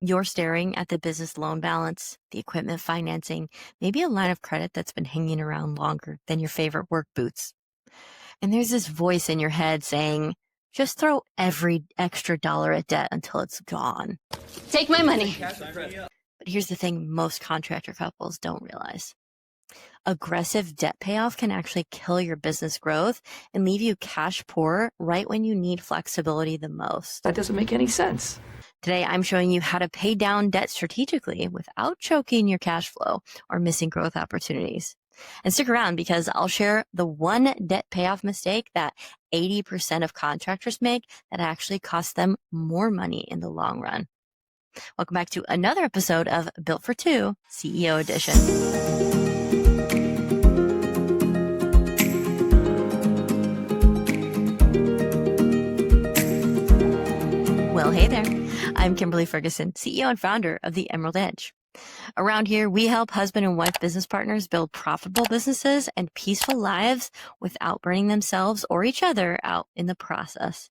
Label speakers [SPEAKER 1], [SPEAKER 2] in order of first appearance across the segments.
[SPEAKER 1] You're staring at the business loan balance, the equipment financing, maybe a line of credit that's been hanging around longer than your favorite work boots. And there's this voice in your head saying, just throw every extra dollar at debt until it's gone.
[SPEAKER 2] Take my money.
[SPEAKER 1] But here's the thing most contractor couples don't realize. Aggressive debt payoff can actually kill your business growth and leave you cash poor right when you need flexibility the most.
[SPEAKER 3] That doesn't make any sense.
[SPEAKER 1] Today, I'm showing you how to pay down debt strategically without choking your cash flow or missing growth opportunities. And stick around because I'll share the one debt payoff mistake that 80% of contractors make that actually costs them more money in the long run. Welcome back to another episode of Built for Two, CEO Edition. Well, hey there. I'm Kimberly Ferguson, CEO and founder of the Emerald Edge. Around here, we help husband and wife business partners build profitable businesses and peaceful lives without burning themselves or each other out in the process.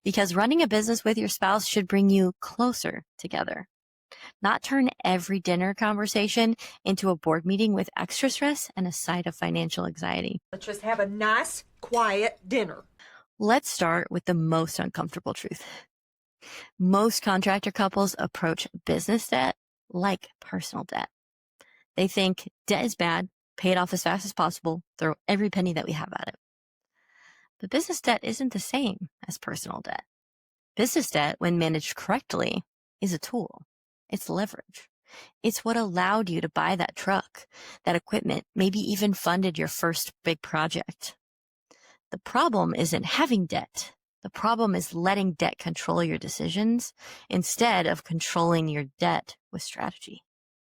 [SPEAKER 1] Because running a business with your spouse should bring you closer together, not turn every dinner conversation into a board meeting with extra stress and a side of financial anxiety.
[SPEAKER 4] Let's just have a nice, quiet dinner.
[SPEAKER 1] Let's start with the most uncomfortable truth. Most contractor couples approach business debt like personal debt. They think debt is bad, pay it off as fast as possible, throw every penny that we have at it. But business debt isn't the same as personal debt. Business debt, when managed correctly, is a tool. It's leverage. It's what allowed you to buy that truck, that equipment, maybe even funded your first big project. The problem isn't having debt. The problem is letting debt control your decisions instead of controlling your debt with strategy.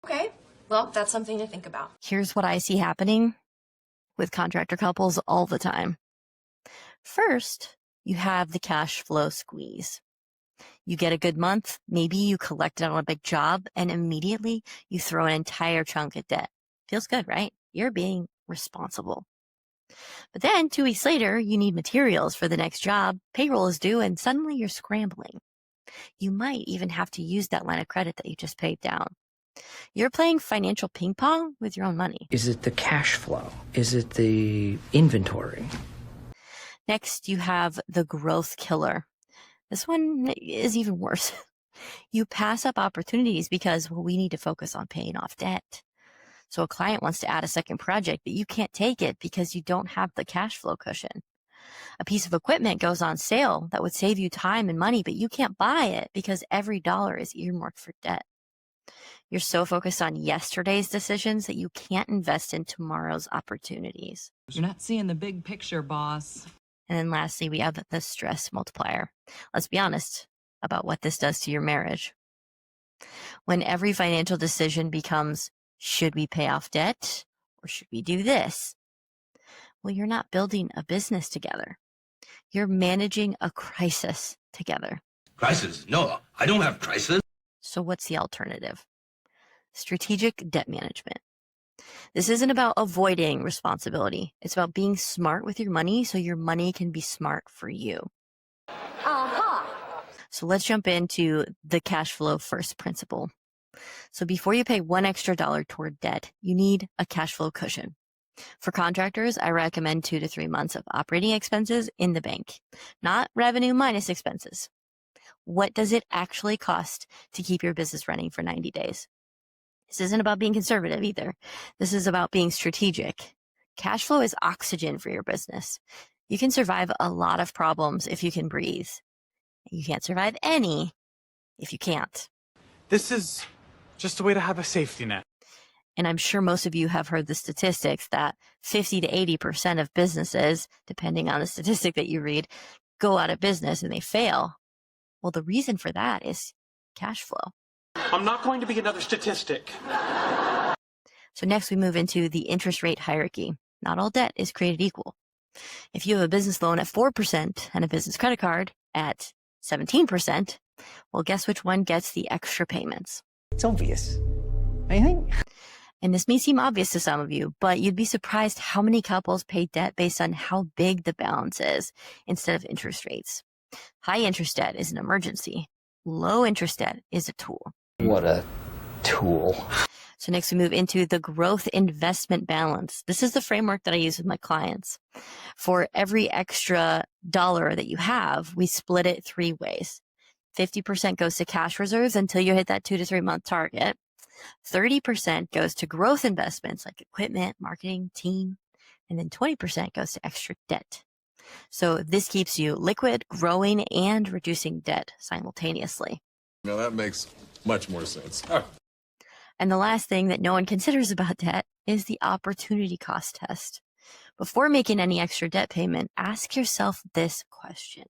[SPEAKER 2] Okay, well, that's something to think about.
[SPEAKER 1] Here's what I see happening with contractor couples all the time. First, you have the cash flow squeeze. You get a good month, maybe you collected on a big job, and immediately you throw an entire chunk at debt. Feels good, right? You're being responsible. But then 2 weeks later, you need materials for the next job, payroll is due, and suddenly you're scrambling. You might even have to use that line of credit that you just paid down. You're playing financial ping pong with your own money.
[SPEAKER 3] Is it the cash flow? Is it the inventory?
[SPEAKER 1] Next, you have the growth killer. This one is even worse. You pass up opportunities because, well, we need to focus on paying off debt. So a client wants to add a second project, but you can't take it because you don't have the cash flow cushion. A piece of equipment goes on sale that would save you time and money, but you can't buy it because every dollar is earmarked for debt. You're so focused on yesterday's decisions that you can't invest in tomorrow's opportunities.
[SPEAKER 5] You're not seeing the big picture, boss.
[SPEAKER 1] And then lastly, we have the stress multiplier. Let's be honest about what this does to your marriage. When every financial decision becomes, should we pay off debt or should we do this? Well, you're not building a business together. You're managing a crisis together.
[SPEAKER 6] Crisis? No, I don't have crisis.
[SPEAKER 1] So what's the alternative? Strategic debt management. This isn't about avoiding responsibility. It's about being smart with your money so your money can be smart for you. So let's jump into the cash flow first principle. So before you pay one extra dollar toward debt, you need a cash flow cushion. For contractors, I recommend 2 to 3 months of operating expenses in the bank, not revenue minus expenses. What does it actually cost to keep your business running for 90 days? This isn't about being conservative either. This is about being strategic. Cash flow is oxygen for your business. You can survive a lot of problems if you can breathe. You can't survive any if you can't.
[SPEAKER 7] This is just a way to have a safety net.
[SPEAKER 1] And I'm sure most of you have heard the statistics that 50 to 80% of businesses, depending on the statistic that you read, go out of business and they fail. Well, the reason for that is cash flow.
[SPEAKER 7] I'm not going to be another statistic.
[SPEAKER 1] So next we move into the interest rate hierarchy. Not all debt is created equal. If you have a business loan at 4% and a business credit card at 17%, well, guess which one gets the extra payments?
[SPEAKER 3] It's obvious. I think.
[SPEAKER 1] And this may seem obvious to some of you, but you'd be surprised how many couples pay debt based on how big the balance is instead of interest rates. High interest debt is an emergency. Low interest debt is a tool.
[SPEAKER 3] What a tool.
[SPEAKER 1] So next we move into the growth investment balance. This is the framework that I use with my clients. For every extra dollar that you have, we split it 3 ways. 50% goes to cash reserves until you hit that 2 to 3 month target. 30% goes to growth investments like equipment, marketing, team, and then 20% goes to extra debt. So this keeps you liquid, growing, and reducing debt simultaneously.
[SPEAKER 8] Now that makes much more sense.
[SPEAKER 1] And the last thing that no one considers about debt is the opportunity cost test. Before making any extra debt payment, ask yourself this question.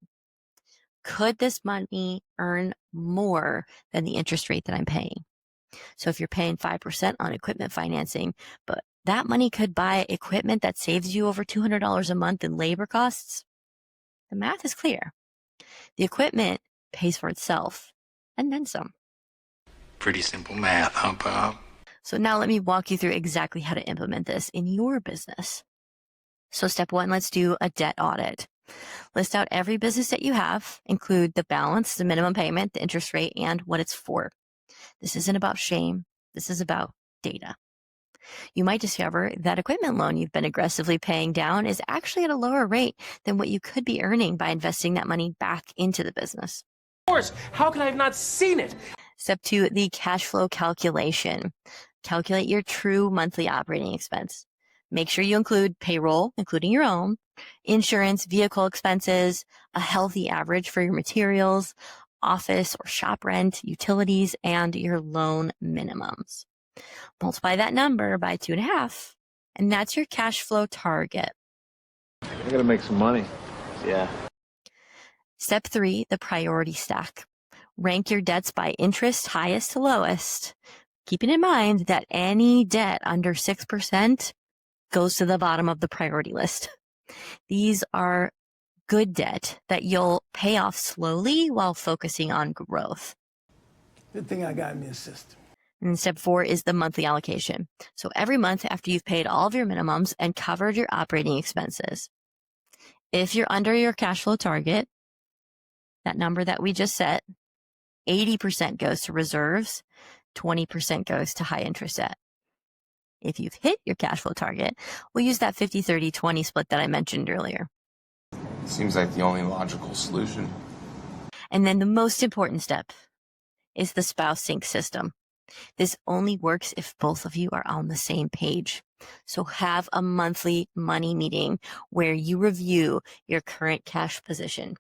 [SPEAKER 1] Could this money earn more than the interest rate that I'm paying? So if you're paying 5% on equipment financing, but that money could buy equipment that saves you over $200 a month in labor costs, the math is clear. The equipment pays for itself and then some.
[SPEAKER 7] Pretty simple math, huh, Bob?
[SPEAKER 1] So now let me walk you through exactly how to implement this in your business. So step 1, let's do a debt audit. List out every business that you have, include the balance, the minimum payment, the interest rate, and what it's for. This isn't about shame. This is about data. You might discover that equipment loan you've been aggressively paying down is actually at a lower rate than what you could be earning by investing that money back into the business.
[SPEAKER 9] Of course, how could I have not seen it?
[SPEAKER 1] Step 2, the cash flow calculation. Calculate your true monthly operating expense. Make sure you include payroll, including your own, insurance, vehicle expenses, a healthy average for your materials, office or shop rent, utilities, and your loan minimums. Multiply that number by 2.5, and that's your cash flow target.
[SPEAKER 10] I gotta make some money. Yeah.
[SPEAKER 1] Step 3, the priority stack. Rank your debts by interest, highest to lowest, keeping in mind that any debt under 6% goes to the bottom of the priority list. These are good debt that you'll pay off slowly while focusing on growth.
[SPEAKER 9] Good thing I got me a system.
[SPEAKER 1] And step 4 is the monthly allocation. So every month after you've paid all of your minimums and covered your operating expenses, if you're under your cash flow target, that number that we just set, 80% goes to reserves, 20% goes to high interest debt. If you've hit your cash flow target, we'll use that 50-30-20 split that I mentioned earlier.
[SPEAKER 8] Seems like the only logical solution.
[SPEAKER 1] And then the most important step is the spouse sync system. This only works if both of you are on the same page. So have a monthly money meeting where you review your current cash position,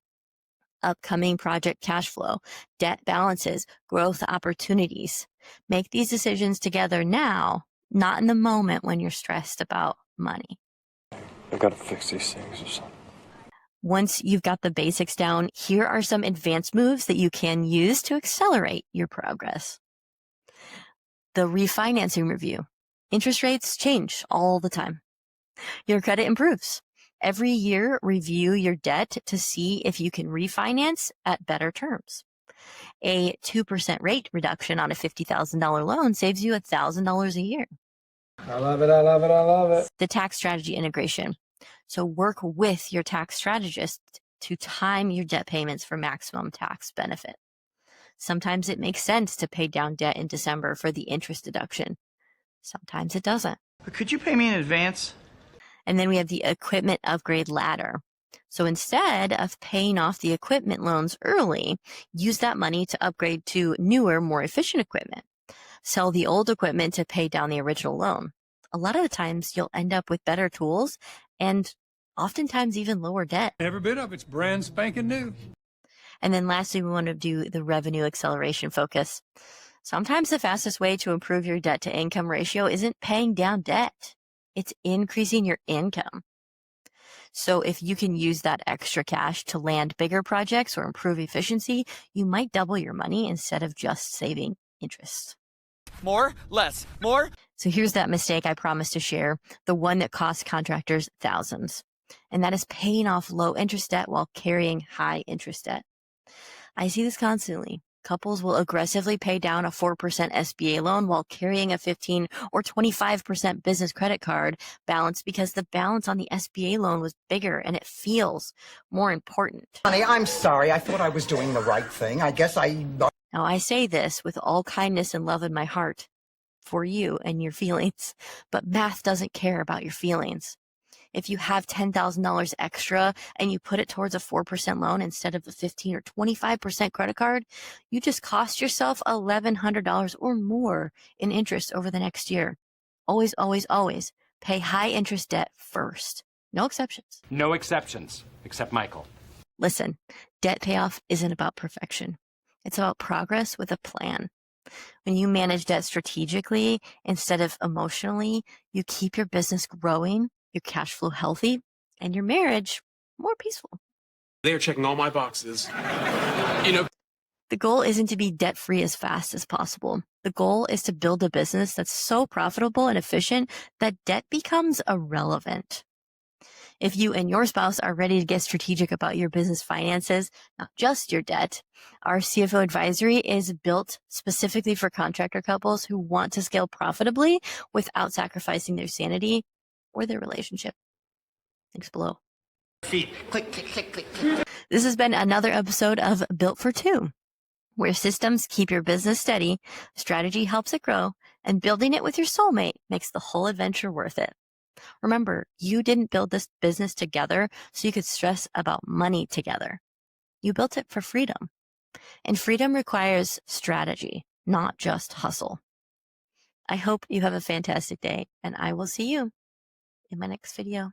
[SPEAKER 1] upcoming project cash flow, debt balances, growth opportunities. Make these decisions together now, not in the moment when you're stressed about money.
[SPEAKER 10] I've got to fix these things or something.
[SPEAKER 1] Once you've got the basics down, here are some advanced moves that you can use to accelerate your progress. The refinancing review. Interest rates change all the time. Your credit improves. Every year, review your debt to see if you can refinance at better terms. A 2% rate reduction on a $50,000 loan saves you $1,000 a year.
[SPEAKER 10] I love it, I love it, I love it.
[SPEAKER 1] The tax strategy integration. So work with your tax strategist to time your debt payments for maximum tax benefit. Sometimes it makes sense to pay down debt in December for the interest deduction. Sometimes it doesn't.
[SPEAKER 9] But could you pay me in advance?
[SPEAKER 1] And then we have the equipment upgrade ladder. So instead of paying off the equipment loans early, use that money to upgrade to newer, more efficient equipment. Sell the old equipment to pay down the original loan. A lot of the times you'll end up with better tools and oftentimes even lower debt.
[SPEAKER 7] Every bit of it's brand spanking new.
[SPEAKER 1] And then lastly, we want to do the revenue acceleration focus. Sometimes the fastest way to improve your debt to income ratio isn't paying down debt. It's increasing your income. So if you can use that extra cash to land bigger projects or improve efficiency, you might double your money instead of just saving interest.
[SPEAKER 9] More, less, more.
[SPEAKER 1] So here's that mistake I promised to share, the one that costs contractors thousands. And that is paying off low interest debt while carrying high interest debt. I see this constantly. Couples will aggressively pay down a 4% SBA loan while carrying a 15 or 25% business credit card balance because the balance on the SBA loan was bigger and it feels more important.
[SPEAKER 4] Honey, I'm sorry. I thought I was doing the right thing. I guess I...
[SPEAKER 1] Now, I say this with all kindness and love in my heart for you and your feelings, but math doesn't care about your feelings. If you have $10,000 extra and you put it towards a 4% loan instead of a 15 or 25% credit card, you just cost yourself $1,100 or more in interest over the next year. Always, always, always pay high interest debt first. No exceptions.
[SPEAKER 9] No exceptions, except Michael.
[SPEAKER 1] Listen, debt payoff isn't about perfection. It's about progress with a plan. When you manage debt strategically instead of emotionally, you keep your business growing, your cash flow healthy, and your marriage more peaceful.
[SPEAKER 9] They're checking all my boxes. You know,
[SPEAKER 1] The goal isn't to be debt-free as fast as possible. The goal is to build a business that's so profitable and efficient that debt becomes irrelevant. If you and your spouse are ready to get strategic about your business finances, not just your debt, our CFO advisory is built specifically for contractor couples who want to scale profitably without sacrificing their sanity or their relationship. Links below.
[SPEAKER 9] feet. Click, click, click, click, click.
[SPEAKER 1] This has been another episode of Built for Two, where systems keep your business steady, strategy helps it grow, and building it with your soulmate makes the whole adventure worth it. Remember, you didn't build this business together so you could stress about money together. You built it for freedom. And freedom requires strategy, not just hustle. I hope you have a fantastic day, and I will see you in my next video.